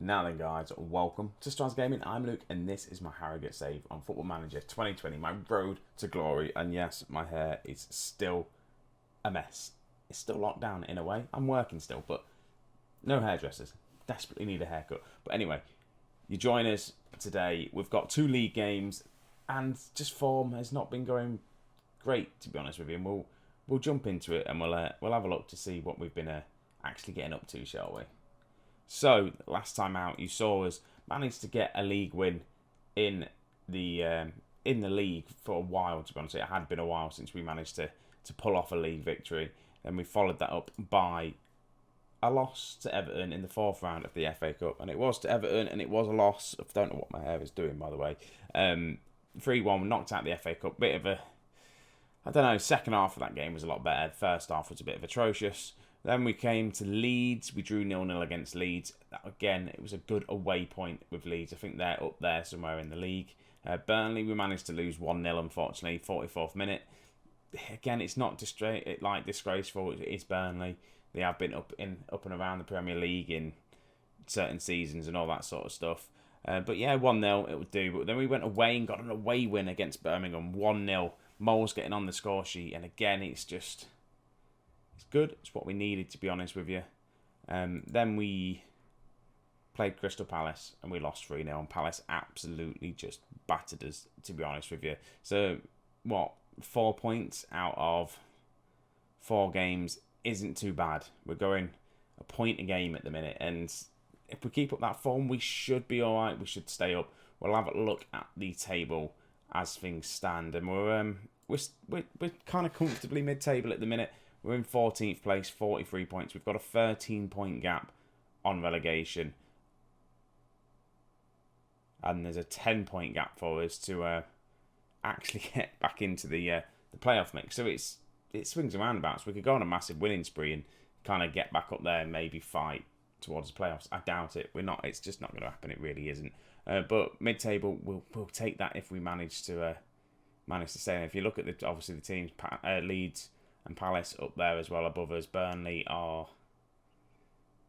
Now then guys, welcome to Strasz Gaming. I'm Luke and this is my Harrogate save on Football Manager 2020, my road to glory. And yes, my hair is still a mess. It's still locked down in a way. I'm working still, but no hairdressers. Desperately need a haircut. But anyway, you join us today. We've got 2 league games and just form has not been going great, to be honest with you. And we'll jump into it and we'll have a look to see what we've been actually getting up to, shall we? So, last time out, you saw us manage to get a league win in the league for a while, to be honest. It had been a while since we managed to pull off a league victory. Then we followed that up by a loss to Everton in the 4th round of the FA Cup. And it was to Everton, and it was a loss. I don't know what my hair is doing, by the way. 3-1, knocked out the FA Cup. Bit of a, I don't know, second half of that game was a lot better. The first half was a bit of atrocious. Then we came to Leeds. We drew 0-0 against Leeds. Again, it was a good away point with Leeds. I think they're up there somewhere in the league. Burnley, we managed to lose 1-0, unfortunately, 44th minute. Again, it's not disgraceful. It's Burnley. They have been up and around the Premier League in certain seasons and all that sort of stuff. But yeah, 1-0, it would do. But then we went away and got an away win against Birmingham, 1-0. Mole's getting on the score sheet. And again, it's just... it's good. It's what we needed, to be honest with you. Then we played Crystal Palace and we lost 3-0. And Palace absolutely just battered us, to be honest with you. So, 4 points out of 4 games isn't too bad. We're going a point a game at the minute. And if we keep up that form, we should be all right. We should stay up. We'll have a look at the table as things stand. And we're kind of comfortably mid-table at the minute. We're in 14th place, 43 points. We've got a 13-point gap on relegation. And there's a 10-point gap for us to actually get back into the playoff mix. So it swings and roundabouts. We could go on a massive winning spree and kind of get back up there and maybe fight towards the playoffs. I doubt it. We're not. It's just not going to happen. It really isn't. But mid-table, we'll take that if we manage to stay. If you look at obviously the teams, Leeds and Palace up there as well above us. Burnley are,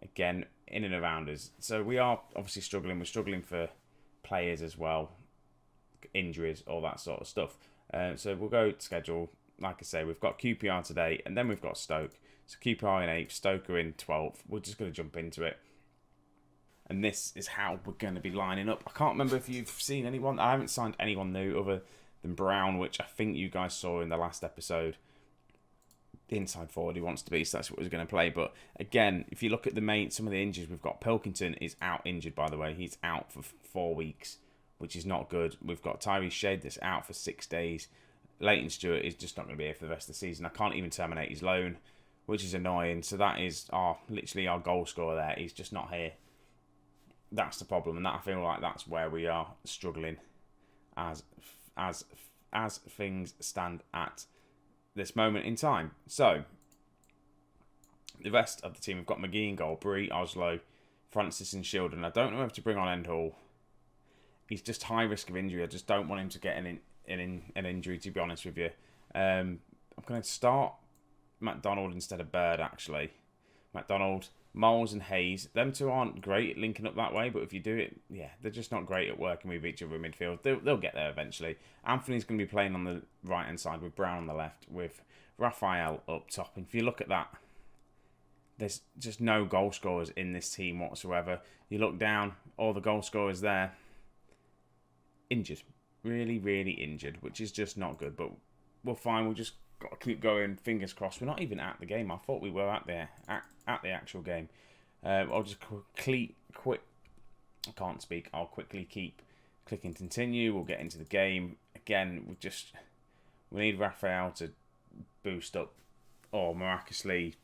again, in and around us. So we are obviously struggling. We're struggling for players as well. Injuries, all that sort of stuff. So we'll go to schedule. Like I say, we've got QPR today and then we've got Stoke. So QPR in 8th, Stoke are in 12th. We're just going to jump into it. And this is how we're going to be lining up. I can't remember if you've seen anyone. I haven't signed anyone new other than Brown, which I think you guys saw in the last episode. Inside forward he wants to be, so that's what we're going to play. But again, if you look at some of the injuries we've got, Pilkington is out injured, by the way. He's out for 4 weeks, which is not good. We've got Tyrese Shedd that's out for 6 days. Leighton Stewart is just not going to be here for the rest of the season. I can't even terminate his loan, which is annoying. So that is literally our goal scorer there. He's just not here. That's the problem, and I feel like that's where we are struggling as things stand at this moment in time. So, the rest of the team, we've got McGee in goal, Bree, Oslo, Francis and Shildon. I don't know whether to bring on Endhall. He's just high risk of injury. I just don't want him to get an injury, to be honest with you. I'm going to start McDonald instead of Bird, actually. McDonald, Moles and Hayes. Them two aren't great at linking up that way, but if you do it, yeah, they're just not great at working with each other in midfield. They'll get there eventually. Anthony's going to be playing on the right-hand side with Brown on the left, with Raphael up top. And if you look at that, there's just no goal scorers in this team whatsoever. You look down, all the goal scorers there, injured. Really, really injured, which is just not good. But we're fine. We'll just got to keep going. Fingers crossed. We're not even at the game. I thought we were at the actual game. I'll just I can't speak. I'll quickly keep clicking continue. We'll get into the game. Again, we need Raphael to boost up, or miraculously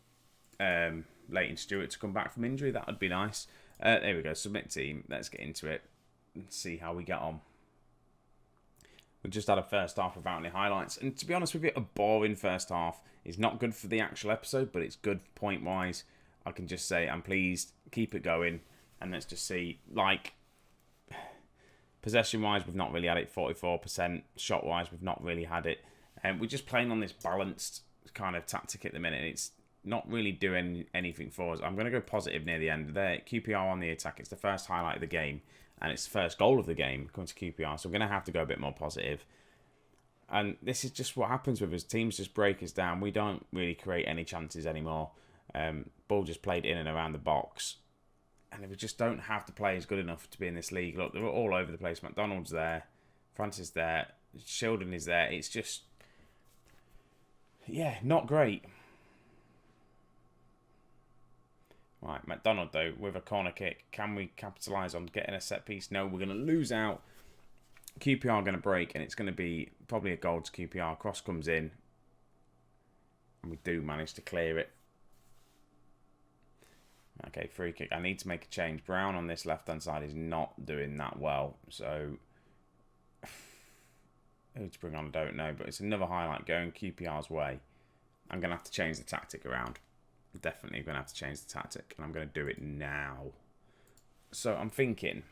Leighton Stewart to come back from injury. That would be nice. There we go. Submit team. Let's get into it and see how we get on. We just had a first half without any highlights. And to be honest with you, a boring first half is not good for the actual episode, but it's good point-wise. I can just say I'm pleased. Keep it going. And let's just see. Possession-wise, we've not really had it. 44%. Shot-wise, we've not really had it. And we're just playing on this balanced kind of tactic at the minute. It's not really doing anything for us. I'm going to go positive near the end. There, QPR on the attack. It's the first highlight of the game, and it's the first goal of the game coming to QPR. So I'm going to have to go a bit more positive. And this is just what happens with us. Teams just break us down. We don't really create any chances anymore. Ball just played in and around the box. And we just don't have the players good enough to be in this league. Look, they're all over the place. McDonald's there. Francis there. Shildon is there. It's just... yeah, not great. Right, McDonald, though, with a corner kick. Can we capitalise on getting a set piece? No, we're going to lose out. QPR are going to break, and it's going to be probably a goal to QPR. Cross comes in, and we do manage to clear it. Okay, free kick. I need to make a change. Brown on this left-hand side is not doing that well, so... who to bring on, I don't know, but it's another highlight going QPR's way. I'm going to have to change the tactic around. Definitely going to have to change the tactic, and I'm going to do it now. So I'm thinking...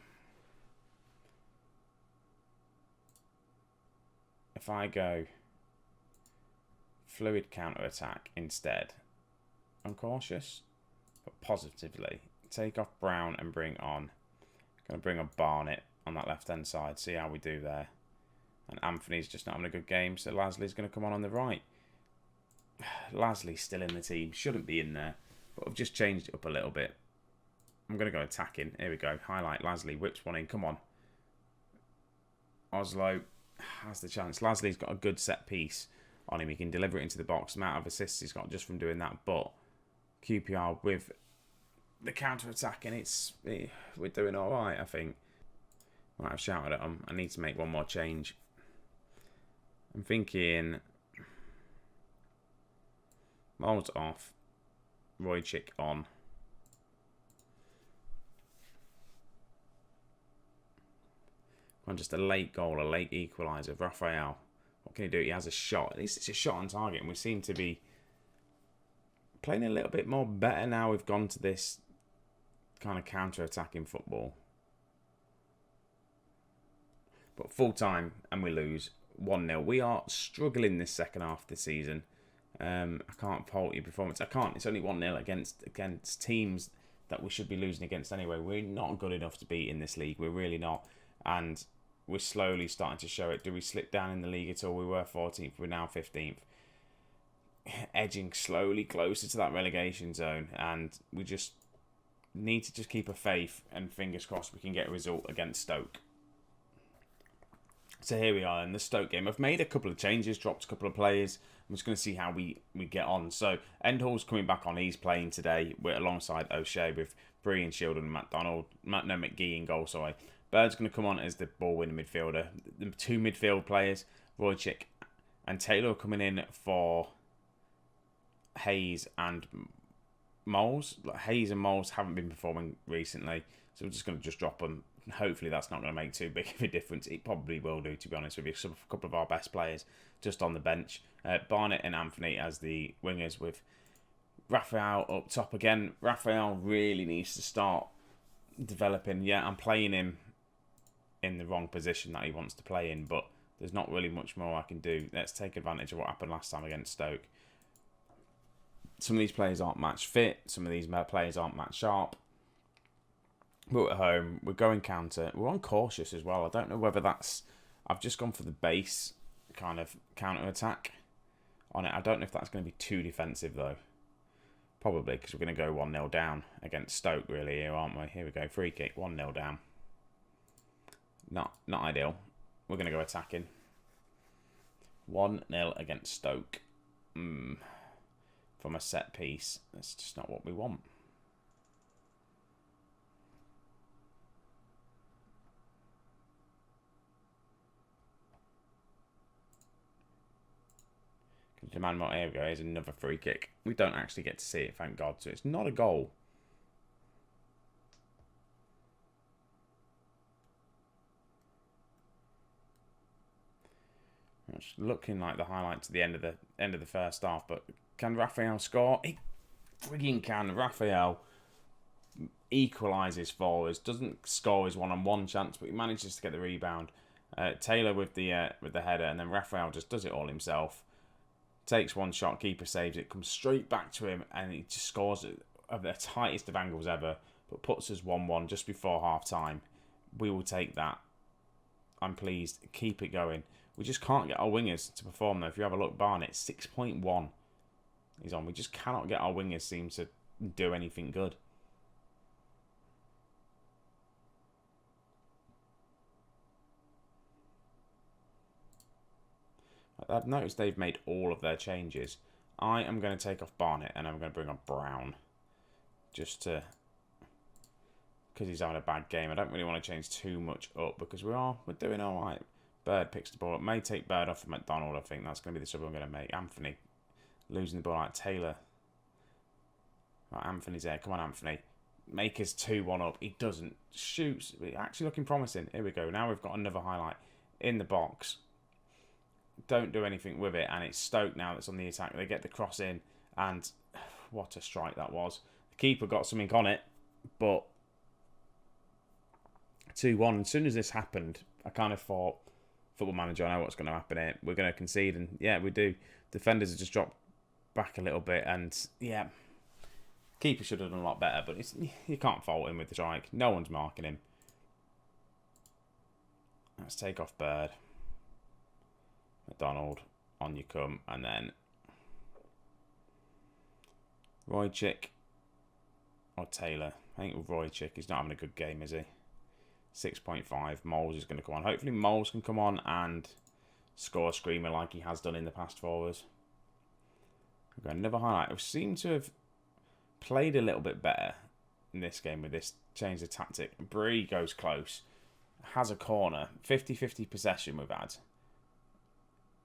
if I go fluid counter-attack instead, I'm cautious, but positively. Take off Brown and bring on... going to bring on Barnett on that left-hand side. See how we do there. And Anthony's just not having a good game, so Lasley's going to come on the right. Lasley's still in the team. Shouldn't be in there, but I've just changed it up a little bit. I'm going to go attacking. Here we go. Highlight Lasley. Whips one in. Come on. Oslo has the chance. Lasley's got a good set piece on him. He can deliver it into the box. The amount of assists he's got just from doing that. But QPR with the counter-attacking, we're doing all right, I think. Right, I've shouted at him. I need to make one more change. I'm thinking... Mould off. Roychik on. Just a late goal, a late equaliser. Raphael, what can he do? He has a shot. At least it's a shot on target, and we seem to be playing a little bit more better now. We've gone to this kind of counter-attacking football. But full time, and we lose 1-0. We are struggling this second half of the season. I can't fault your performance. I can't. It's only 1-0 against teams that we should be losing against anyway. We're not good enough to be in this league. We're really not. And we're slowly starting to show it. Do we slip down in the league at all? We were 14th. We're now 15th. Edging slowly closer to that relegation zone. And we just need to just keep a faith. And fingers crossed we can get a result against Stoke. So here we are in the Stoke game. I've made a couple of changes, dropped a couple of players. I'm just going to see how we get on. So Endhall's coming back on. He's playing today. We're alongside O'Shea with Bree and Shildon and McGee in goal, sorry. Bird's going to come on as the ball-winning midfielder. The two midfield players, Roychik and Taylor, are coming in for Hayes and Moles. Hayes and Moles haven't been performing recently, so we're just going to drop them. Hopefully that's not going to make too big of a difference. It probably will do, to be honest with you. A couple of our best players just on the bench. Barnett and Anthony as the wingers with Raphael up top again. Raphael really needs to start developing. Yeah, I'm playing him in the wrong position that he wants to play in, but there's not really much more I can do. Let's take advantage of what happened last time against Stoke. Some of these players aren't match fit. Some of these players aren't match sharp. We're at home. We're going counter. We're on cautious as well. I don't know whether that's... I've just gone for the base kind of counter-attack on it. I don't know if that's going to be too defensive, though. Probably, because we're going to go 1-0 down against Stoke, really, here, aren't we? Here we go. Free kick. 1-0 down. Not ideal. We're going to go attacking. 1-0 against Stoke. From a set piece. That's just not what we want. Demand more. Here we go. Here's another free kick. We don't actually get to see it, thank God. So it's not a goal. It's looking like the highlight to the end of the first half, but can Raphael score? He frigging can. Raphael equalises for us. Doesn't score his one-on-one chance, but he manages to get the rebound. Taylor with the header, and then Raphael just does it all himself. takes one shot, keeper saves it, comes straight back to him, and he just scores at the tightest of angles ever, but puts us 1-1 just before half-time. We will take that. I'm pleased. Keep it going. We just can't get our wingers to perform, though. If you have a look, Barnett, 6.1 he's on. We just cannot get our wingers seem to do anything good. I've noticed they've made all of their changes. I am going to take off Barnett and I'm going to bring on Brown. Just to... because he's having a bad game. I don't really want to change too much up because we're doing alright. Bird picks the ball up. May take Bird off of McDonald, I think. That's going to be the sub I'm going to make. Anthony losing the ball like Taylor. Right, Anthony's there. Come on, Anthony. Make us 2-1 up. He doesn't. Shoots. Actually looking promising. Here we go. Now we've got another highlight in the box. Don't do anything with it. And it's Stoke now that's on the attack. They get the cross in. And what a strike that was. The keeper got something on it. But 2-1. As soon as this happened, I kind of thought, Football Manager, I know what's going to happen here. We're going to concede. And yeah, we do. Defenders have just dropped back a little bit. And yeah, keeper should have done a lot better. But you can't fault him with the strike. No one's marking him. Let's take off Bird. McDonald, on you come. And then Roychick or Taylor. I think with Roychick, he's not having a good game, is he? 6.5. Moles is going to come on. Hopefully Moles can come on and score a screamer like he has done in the past for us. We've got another highlight. We seem to have played a little bit better in this game with this change of tactic. Bree goes close. Has a corner. 50-50 possession we've had.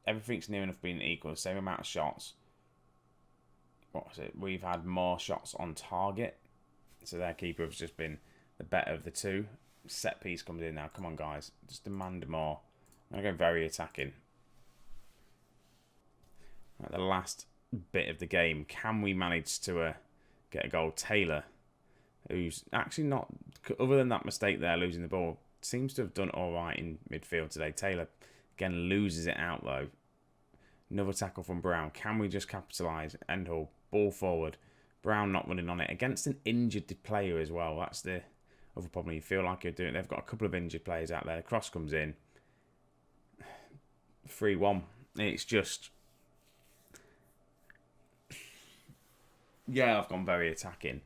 Everything's near enough being equal. Same amount of shots. What was it? We've had more shots on target. So their keeper has just been the better of the two. Set piece comes in now. Come on, guys. Just demand more. I'm going to go very attacking. Right, the last bit of the game. Can we manage to get a goal? Taylor, who's actually not, other than that mistake there, losing the ball, seems to have done all right in midfield today. Taylor, again, loses it out, though. Another tackle from Brown. Can we just capitalise? Endhall, ball forward. Brown not running on it. Against an injured player as well. That's the other problem. You feel like you're doing. They've got a couple of injured players out there. The cross comes in. 3-1. It's just... yeah, I've gone very attacking.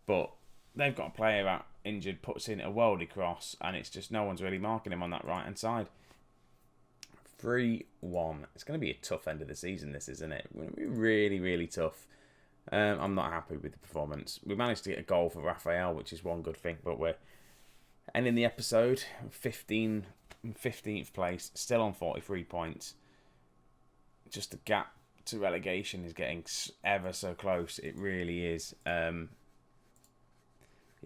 But they've got a player out injured, puts in a worldy cross, and it's just no one's really marking him on that right-hand side. 3-1. It's going to be a tough end of the season, this, isn't it? It's going to be really, really tough. I'm not happy with the performance. We managed to get a goal for Raphael, which is one good thing, but we're ending the episode 15th place, still on 43 points. Just the gap to relegation is getting ever so close. It really is. He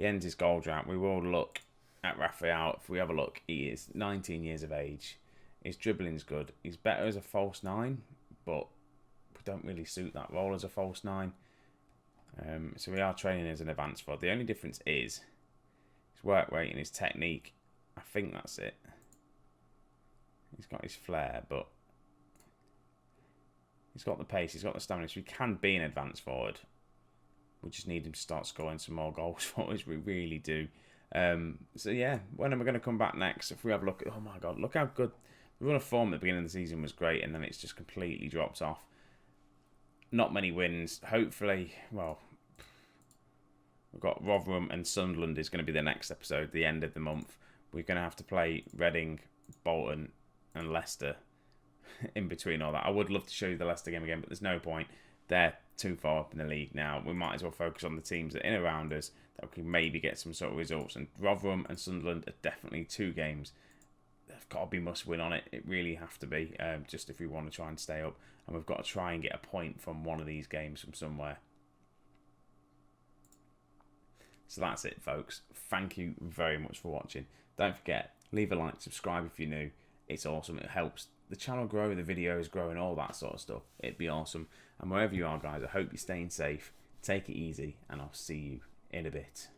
ends his goal drought. We will look at Raphael. If we have a look, he is 19 years of age. His dribbling's good. He's better as a false 9, but we don't really suit that role as a false 9. So we are training as an advanced forward. The only difference is his work rate and his technique. I think that's it. He's got his flair, but he's got the pace, he's got the stamina, so he can be an advanced forward. We just need him to start scoring some more goals for us. We really do. So yeah, when am I going to come back next? If we have a look at, oh my God, look how good. The run of form at the beginning of the season was great, and then it's just completely dropped off. Not many wins. Hopefully, well, we've got Rotherham and Sunderland is going to be the next episode, the end of the month. We're going to have to play Reading, Bolton and Leicester in between all that. I would love to show you the Leicester game again, but there's no point. They're too far up in the league now. We might as well focus on the teams that are in around us that we can maybe get some sort of results. And Rotherham and Sunderland are definitely two games. They've got to be must win on it. It really have to be, just if we want to try and stay up. And we've got to try and get a point from one of these games from somewhere. So that's it, folks. Thank you very much for watching. Don't forget, leave a like, subscribe if you're new. It's awesome. It helps the channel grow, the videos grow, and all that sort of stuff. It'd be awesome. And wherever you are, guys, I hope you're staying safe. Take it easy, and I'll see you in a bit.